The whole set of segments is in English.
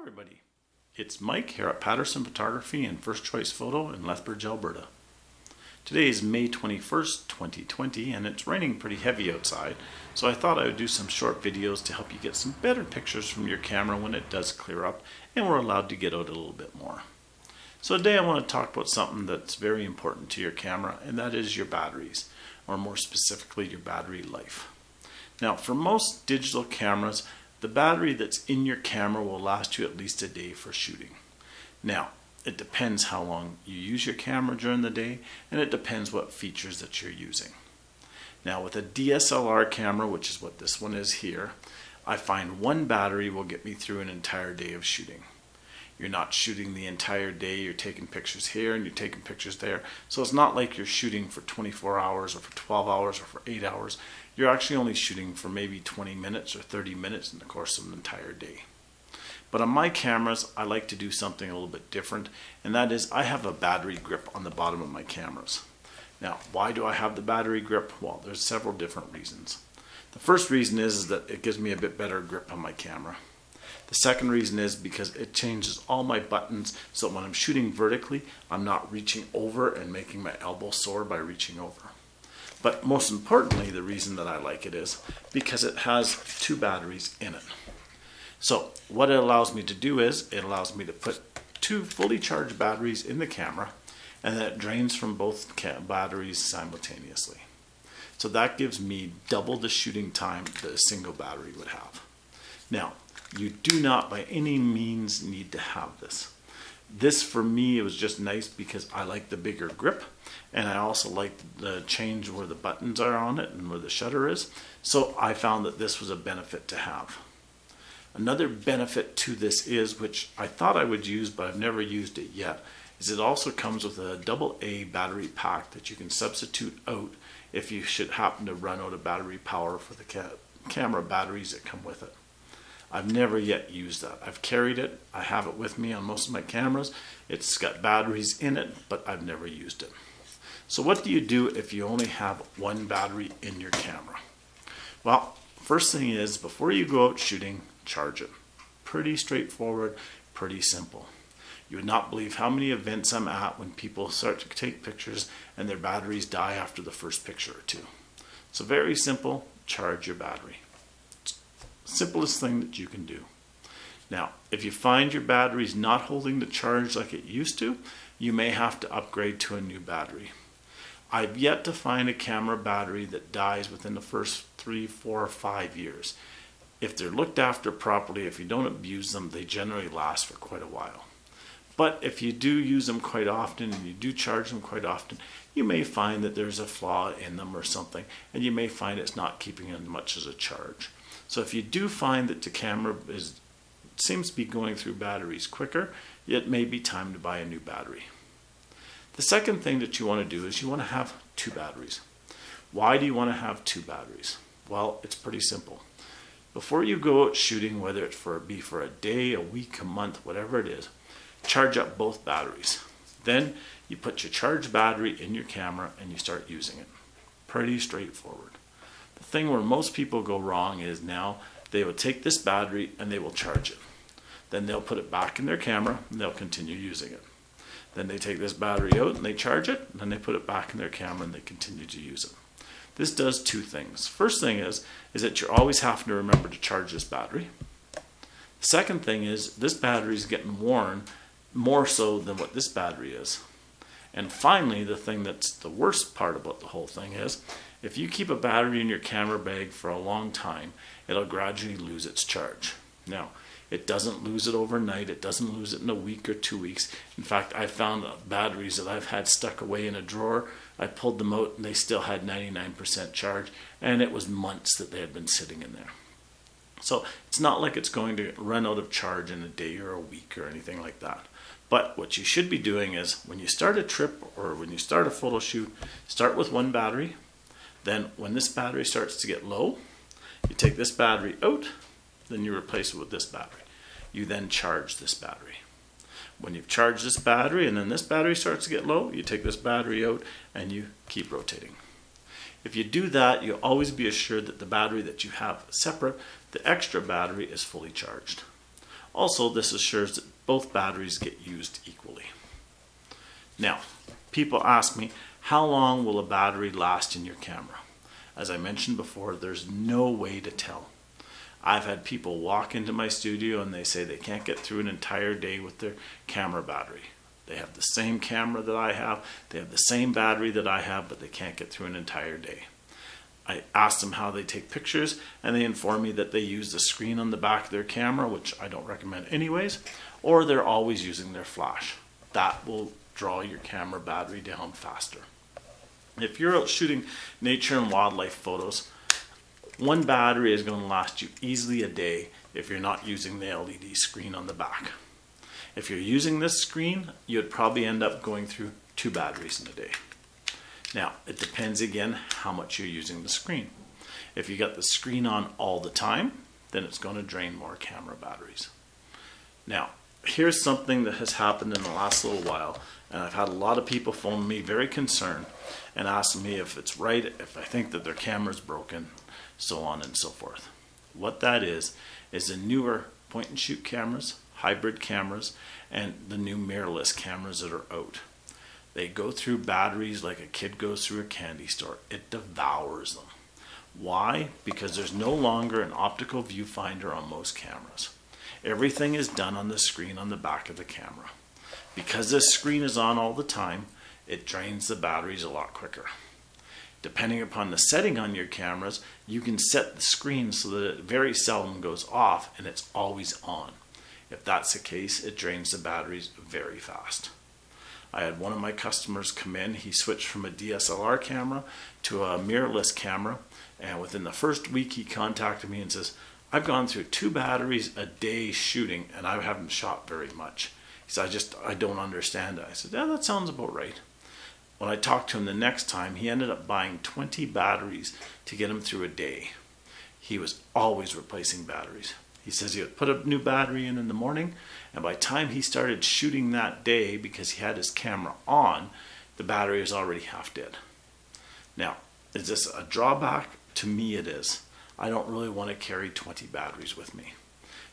everybody, it's Mike here at Paterson Photography and First Choice Photo in Lethbridge, Alberta. Today is May 21st, 2020 and it's raining pretty heavy outside, so I thought I would do some short videos to help you get some better pictures from your camera when it does clear up and we're allowed to get out a little bit more. So today I want to talk about something that's very important to your camera, and that is your batteries, or more specifically your battery life. Now for most digital cameras, the battery that's in your camera will last you at least a day for shooting. Now, it depends how long you use your camera during the day, and it depends what features that you're using. Now with a DSLR camera, which is what this one is here, I find one battery will get me through an entire day of shooting. You're not shooting the entire day, you're taking pictures here and you're taking pictures there. So it's not like you're shooting for 24 hours or for 12 hours or for 8 hours. You're actually only shooting for maybe 20 minutes or 30 minutes in the course of an entire day. But on my cameras, I like to do something a little bit different, and that is I have a battery grip on the bottom of my cameras. Now, why do I have the battery grip? Well, there's several different reasons. The first reason is that it gives me a bit better grip on my camera. The second reason is because it changes all my buttons, so when I'm shooting vertically, I'm not reaching over and making my elbow sore by reaching over. But most importantly, the reason that I like it is because it has two batteries in it. So what it allows me to do is it allows me to put two fully charged batteries in the camera, and then it drains from both batteries simultaneously. So that gives me double the shooting time that a single battery would have. Now, you do not by any means need to have this. This for me, it was just nice because I like the bigger grip, and I also like the change where the buttons are on it and where the shutter is. So I found that this was a benefit to have. Another benefit to this is, which I thought I would use but I've never used it yet, is it also comes with a AA battery pack that you can substitute out if you should happen to run out of battery power for the camera batteries that come with it. I've never yet used that. I've carried it. I have it with me on most of my cameras. It's got batteries in it, but I've never used it. So what do you do if you only have one battery in your camera? Well, first thing is, before you go out shooting, charge it. Pretty straightforward, pretty simple. You would not believe how many events I'm at when people start to take pictures and their batteries die after the first picture or two. So very simple, charge your battery. Simplest thing that you can do. Now, if you find your battery's not holding the charge like it used to, you may have to upgrade to a new battery. I've yet to find a camera battery that dies within the first 3, 4, or 5 years. If they're looked after properly, if you don't abuse them, they generally last for quite a while. But if you do use them quite often and you do charge them quite often, you may find that there's a flaw in them or something, and you may find it's not keeping as much as a charge. So if you do find that the camera seems to be going through batteries quicker, it may be time to buy a new battery. The second thing that you want to do is you want to have two batteries. Why do you want to have two batteries? Well, it's pretty simple. Before you go out shooting, whether it be for a day, a week, a month, whatever it is, charge up both batteries. Then you put your charged battery in your camera and you start using it. Pretty straightforward. The thing where most people go wrong is now they will take this battery and they will charge it. Then they'll put it back in their camera and they'll continue using it. Then they take this battery out and they charge it, and then they put it back in their camera and they continue to use it. This does two things. First thing is that you're always having to remember to charge this battery. The second thing is this battery is getting worn more so than what this battery is. And finally, the thing that's the worst part about the whole thing is, if you keep a battery in your camera bag for a long time, it'll gradually lose its charge. Now, it doesn't lose it overnight. It doesn't lose it in a week or 2 weeks. In fact, I found batteries that I've had stuck away in a drawer. I pulled them out and they still had 99% charge, and it was months that they had been sitting in there. So it's not like it's going to run out of charge in a day or a week or anything like that. But what you should be doing is when you start a trip or when you start a photo shoot, start with one battery. Then when this battery starts to get low, you take this battery out, then you replace it with this battery. You then charge this battery. When you've charged this battery and then this battery starts to get low, you take this battery out and you keep rotating. If you do that, you'll always be assured that the battery that you have separate, the extra battery, is fully charged. Also, this assures that both batteries get used equally. Now, people ask me, how long will a battery last in your camera? As I mentioned before, there's no way to tell. I've had people walk into my studio and they say they can't get through an entire day with their camera battery. They have the same camera that I have, they have the same battery that I have, but they can't get through an entire day. I asked them how they take pictures, and they inform me that they use the screen on the back of their camera, which I don't recommend anyways, or they're always using their flash. That will draw your camera battery down faster. If you're out shooting nature and wildlife photos, one battery is going to last you easily a day if you're not using the LED screen on the back. If you're using this screen, you'd probably end up going through 2 batteries in a day. Now, it depends again how much you're using the screen. If you got the screen on all the time, then it's going to drain more camera batteries. Now, here's something that has happened in the last little while, and I've had a lot of people phone me very concerned and asking me if it's right, if I think that their camera's broken, so on and so forth. What that is the newer point and shoot cameras, hybrid cameras, and the new mirrorless cameras that are out. They go through batteries like a kid goes through a candy store. It devours them. Why? Because there's no longer an optical viewfinder on most cameras. Everything is done on the screen on the back of the camera. Because this screen is on all the time, it drains the batteries a lot quicker. Depending upon the setting on your cameras, you can set the screen so that it very seldom goes off and it's always on. If that's the case, it drains the batteries very fast. I had one of my customers come in, he switched from a DSLR camera to a mirrorless camera, and within the first week he contacted me and says, I've gone through 2 batteries a day shooting and I haven't shot very much. He said, I don't understand it. I said, yeah, that sounds about right. When I talked to him the next time, he ended up buying 20 batteries to get him through a day. He was always replacing batteries. He says he would put a new battery in the morning, and by the time he started shooting that day, because he had his camera on, the battery was already half dead. Now, is this a drawback? To me it is. I don't really want to carry 20 batteries with me.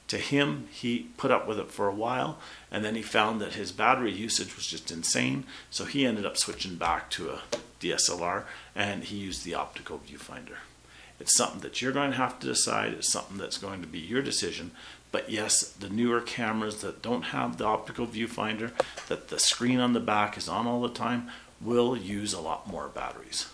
To him, he put up with it for a while, and then he found that his battery usage was just insane, so he ended up switching back to a DSLR, and he used the optical viewfinder. It's something that you're going to have to decide. It's something that's going to be your decision. But yes, the newer cameras that don't have the optical viewfinder, that the screen on the back is on all the time, will use a lot more batteries.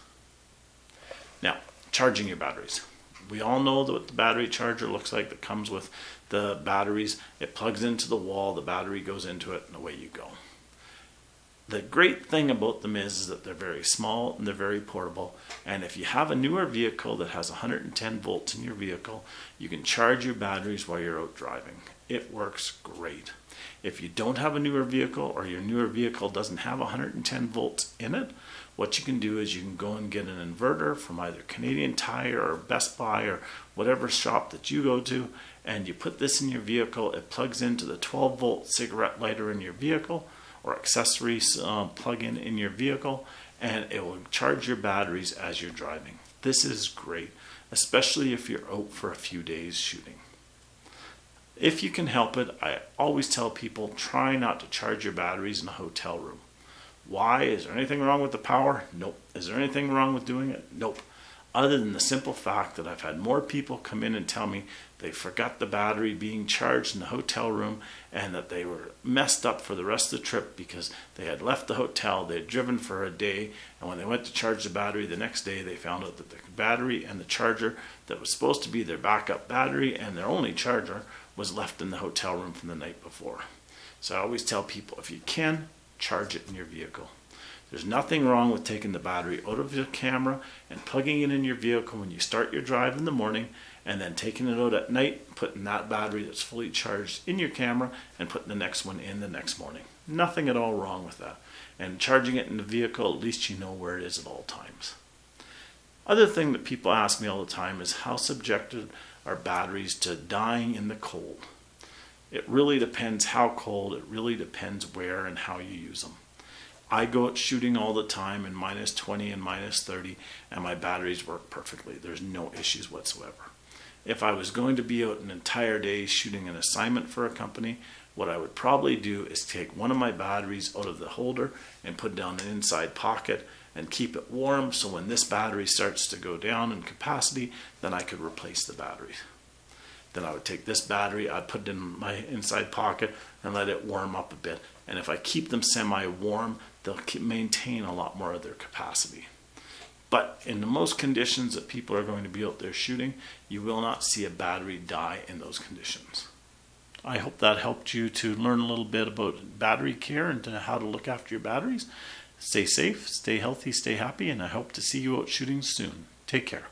Now, charging your batteries. We all know what the battery charger looks like that comes with the batteries. It plugs into the wall, the battery goes into it, and away you go. The great thing about them is that they're very small and they're very portable. And if you have a newer vehicle that has 110 volts in your vehicle, you can charge your batteries while you're out driving. It works great. If you don't have a newer vehicle, or your newer vehicle doesn't have 110 volts in it, what you can do is you can go and get an inverter from either Canadian Tire or Best Buy or whatever shop that you go to, and you put this in your vehicle. It plugs into the 12 volt cigarette lighter in your vehicle, or accessories plug-in in your vehicle, and it will charge your batteries as you're driving. This is great, especially if you're out for a few days shooting. If you can help it, I always tell people, try not to charge your batteries in a hotel room. Why? Is there anything wrong with the power? Nope. Is there anything wrong with doing it? Nope. Other than the simple fact that I've had more people come in and tell me they forgot the battery being charged in the hotel room, and that they were messed up for the rest of the trip because they had left the hotel, they had driven for a day, and when they went to charge the battery the next day, they found out that the battery and the charger that was supposed to be their backup battery and their only charger was left in the hotel room from the night before. So I always tell people, if you can, charge it in your vehicle. There's nothing wrong with taking the battery out of your camera and plugging it in your vehicle when you start your drive in the morning, and then taking it out at night, putting that battery that's fully charged in your camera and putting the next one in the next morning. Nothing at all wrong with that. And charging it in the vehicle, at least you know where it is at all times. Other thing that people ask me all the time is, how subjected are batteries to dying in the cold? It really depends how cold, it really depends where and how you use them. I go out shooting all the time in -20 and -30, and my batteries work perfectly. There's no issues whatsoever. If I was going to be out an entire day shooting an assignment for a company, what I would probably do is take one of my batteries out of the holder and put it down an inside pocket and keep it warm, so when this battery starts to go down in capacity, then I could replace the battery. Then I would take this battery, I'd put it in my inside pocket and let it warm up a bit. And if I keep them semi-warm, they'll maintain a lot more of their capacity. But in the most conditions that people are going to be out there shooting, you will not see a battery die in those conditions. I hope that helped you to learn a little bit about battery care and how to look after your batteries. Stay safe, stay healthy, stay happy, and I hope to see you out shooting soon. Take care.